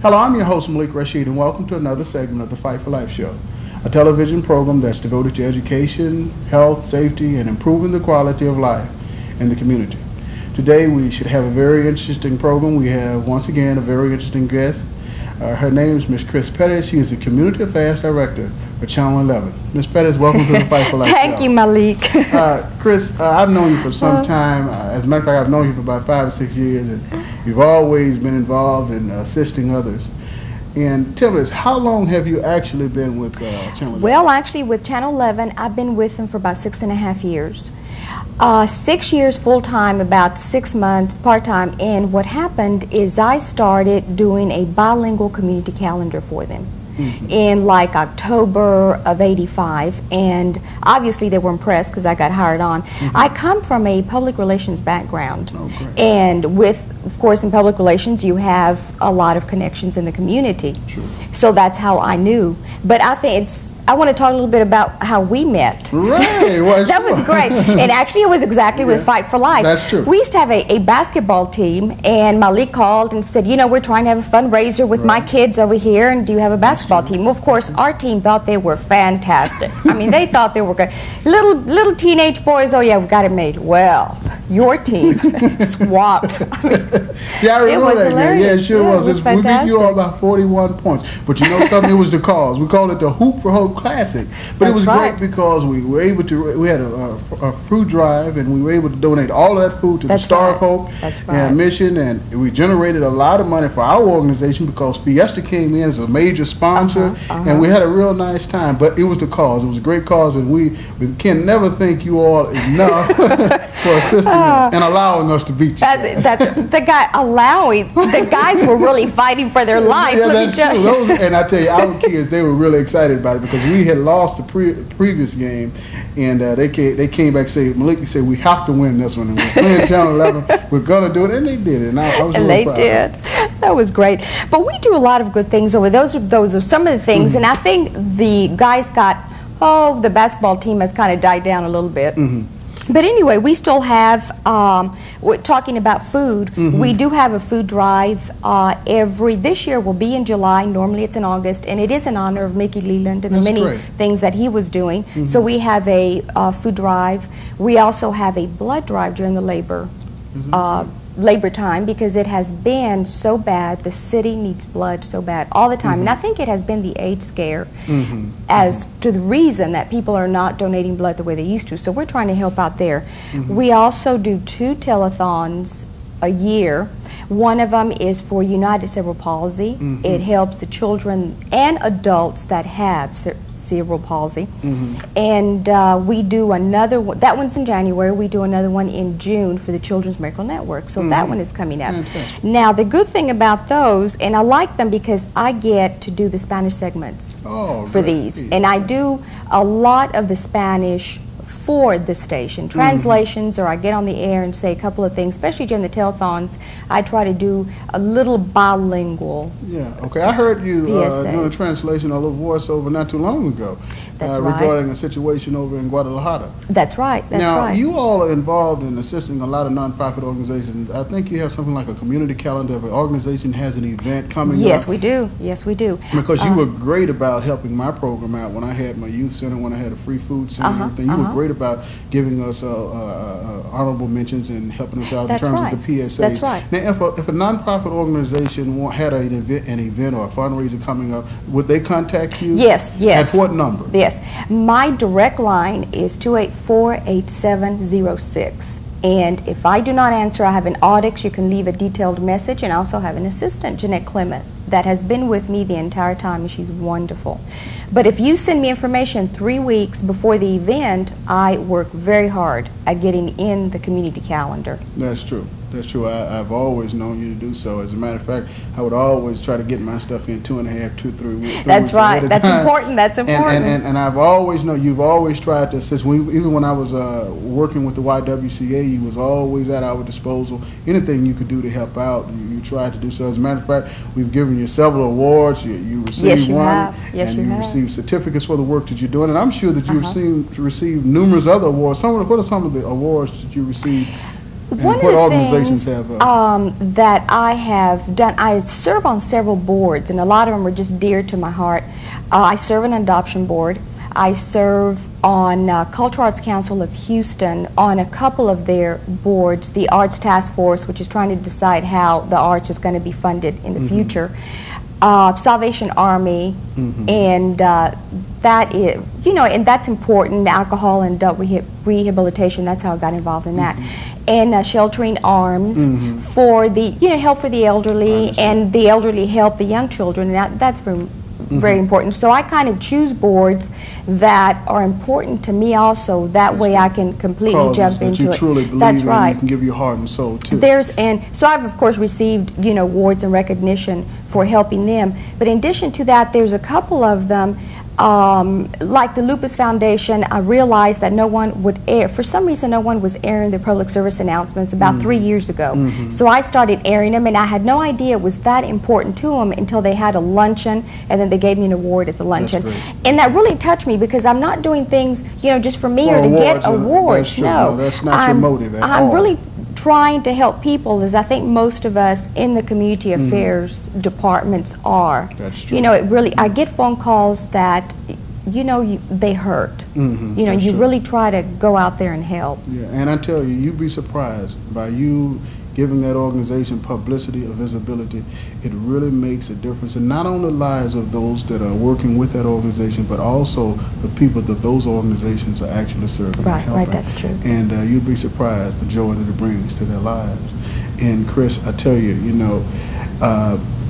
Hello, I'm your host, Malik Rashid, and welcome to another segment of the Fight for Life Show, a television program that's devoted to education, health, safety, and improving the quality of life in the community. Today, we should have a very interesting program. We have, once again, a very interesting guest. Her name is Ms. Chris Pettis. She is the Community Affairs Director for Channel 11. Ms. Pettis, welcome to the Fight for Life Thank Show. you, Malik. Chris, I've known you for some time. As a matter of fact, I've known you for about 5 or 6 years, and you've always been involved in assisting others. And tell us, how long have you actually been with Channel 11? Well, actually, with Channel 11, I've been with them for about 6.5 years. 6 years full-time, about 6 months part-time, and what happened is I started doing a bilingual community calendar for them. In like October of '85, and obviously they were impressed because I got hired on. I come from a public relations background, and with, of course, in public relations you have a lot of connections in the community. So that's how I knew. But I think I want to talk a little bit about how we met. Right. Well, that was great. And actually it was exactly with Fight for Life. That's true. We used to have a basketball team, and Malik called and said, you know, we're trying to have a fundraiser with my kids over here, and do you have a basketball team? Well, of course, our team thought they were fantastic. I mean, they thought they were good. Little teenage boys, oh yeah, we got it made. Well, your team swapped. Yeah, I remember it was that. hilarious. Yeah, it sure was. It was fantastic. We beat you all by 41 points. But you know something? It was the cause. We called it the Hoop for Hope Classic. But it was great because we were able to, we had a food drive, and we were able to donate all of that food to the Star of Hope and Mission, and we generated a lot of money for our organization because Fiesta came in as a major sponsor, and we had a real nice time. But it was the cause. It was a great cause, and we can never thank you all enough for assisting us and allowing us to beat you. The guys were really fighting for their life. Yeah, that's true. And I tell you, our kids, they were really excited about it because we had lost the previous game, and they came back and said, Malik said, we have to win this one, and we're playing Channel 11. We're going to do it, and they did it. And I was really proud. They did. That was great. But we do a lot of good things over. Those are some of the things, and I think the guys got, the basketball team has kind of died down a little bit. But anyway, we still have, we're talking about food, we do have a food drive this year will be in July, normally it's in August, and it is in honor of Mickey Leland and the many things that he was doing. So we have a food drive. We also have a blood drive during the labor time, because it has been so bad. The city needs blood so bad all the time, and I think it has been the AIDS scare as to the reason that people are not donating blood the way they used to. So we're trying to help out there. We also do 2 telethons a year. One of them is for United Cerebral Palsy. It helps the children and adults that have cerebral palsy. And we do another one, that one's in January. We do another one in June for the Children's Miracle Network. So that one is coming up. Now, the good thing about those, and I like them because I get to do the Spanish segments for these. And I do a lot of the Spanish for the station. Translations, or I get on the air and say a couple of things, especially during the telethons. I try to do a little bilingual. Yeah, okay. I heard you doing a translation or a little voiceover not too long ago. Regarding a situation over in Guadalajara. That's right, now, you all are involved in assisting a lot of nonprofit organizations. I think you have something like a community calendar. If an organization has an event coming up. Yes, we do. Yes, we do. Because you were great about helping my program out when I had my youth center, when I had a free food center and everything. You were great about giving us honorable mentions and helping us out in terms of the PSAs. That's right. Now, if a nonprofit organization had an event or a fundraiser coming up, would they contact you? Yes, yes. At what number? Yes. My direct line is 284-8706. And if I do not answer, I have an audix. You can leave a detailed message, and I also have an assistant, Jeanette Clement, that has been with me the entire time, and she's wonderful. But if you send me information 3 weeks before the event, I work very hard at getting in the community calendar. That's true. That's true. I've always known you to do so. As a matter of fact, I would always try to get my stuff in 2.5, 2, 3 weeks. That's right. That's important. That's important. And I've always known you've always tried to assist. Even when I was working with the YWCA, you was always at our disposal. Anything you could do to help out, you tried to do so. As a matter of fact, we've given you several awards. You received one. Yes, you have. Received certificates for the work that you're doing. And I'm sure that you've received numerous other awards. What are some of the awards that you received One what of the organizations things have? that I have done, I serve on several boards, and a lot of them are just dear to my heart. I serve on an adoption board. I serve on Cultural Arts Council of Houston on a couple of their boards, the Arts Task Force, which is trying to decide how the arts is going to be funded in the future, Salvation Army, and that is, you know, and that's important, alcohol and adult rehabilitation, that's how I got involved in that. And Sheltering Arms for the, you know, help for the elderly, and the elderly help the young children, and that's very important. So I kind of choose boards that are important to me also. That way I can completely jump into you it. Truly believe That's in, right. You can give your heart and soul too. And so I've of course received, you know, awards and recognition for helping them. But in addition to that, there's a couple of them. Like the Lupus Foundation, I realized that no one would air, for some reason no one was airing their public service announcements about 3 years ago. So I started airing them, and I had no idea it was that important to them until they had a luncheon, and then they gave me an award at the luncheon. And that really touched me, because I'm not doing things, you know, just for me or to get awards. No, that's not your motive at all. I'm really trying to help people, as I think most of us in the community affairs departments are. That's true. You know, it really, I get phone calls that, you know, they hurt. You know, you really try to go out there and help. Yeah, and I tell you, you'd be surprised by you giving that organization publicity or visibility. It really makes a difference, and not only the lives of those that are working with that organization, but also the people that those organizations are actually serving. Right, that's true. And you'd be surprised the joy that it brings to their lives. And Chris, I tell you, you know,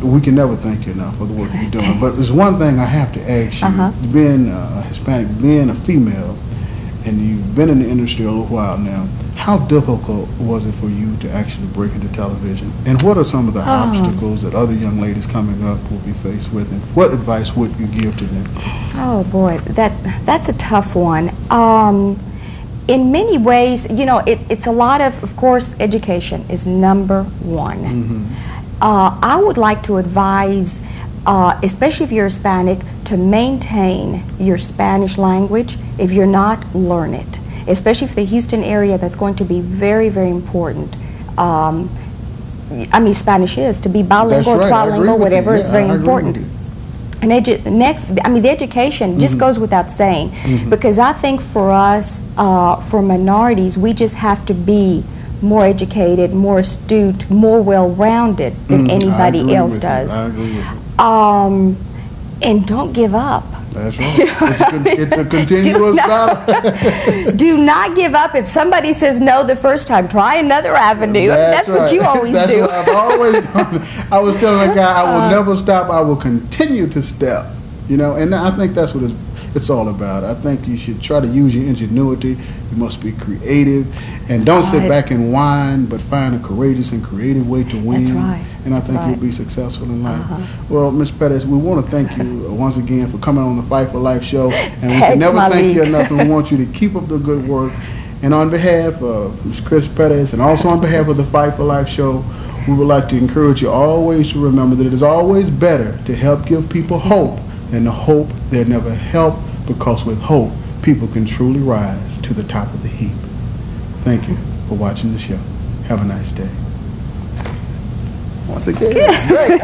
we can never thank you enough for the work you're doing. But there's one thing I have to ask you. Being a Hispanic, being a female, and you've been in the industry a little while now, how difficult was it for you to actually break into television? And what are some of the obstacles that other young ladies coming up will be faced with? And what advice would you give to them? Oh boy, that's a tough one. In many ways, you know, it's a lot of course, education is number one. I would like to advise, especially if you're Hispanic, to maintain your Spanish language. If you're not, learn it. Especially for the Houston area, that's going to be very, very important. I mean, Spanish is, to be bilingual, trilingual, whatever, is very important. And the education just goes without saying, because I think for us, for minorities, we just have to be more educated, more astute, more well-rounded than anybody else does. I agree with you. And don't give up. That's right. It's a continuous battle. Do not give up. If somebody says no the first time, try another avenue. That's what you always do. What I've always done. I was telling a guy, I will never stop. I will continue to step. You know, and I think that's what it's all about. I think you should try to use your ingenuity. You must be creative, and don't sit back and whine, but find a courageous and creative way to win. That's right. And I think you'll be successful in life. Well, Ms. Pettis, we want to thank you once again for coming on the Fight for Life show, and we can never thank you enough. And we want you to keep up the good work. And on behalf of Ms. Chris Pettis, and also on behalf of the Fight for Life show, we would like to encourage you always to remember that it is always better to help give people hope than to hope they never help, because with hope, people can truly rise to the top of the heap. Thank you for watching the show. Have a nice day. Once again, great.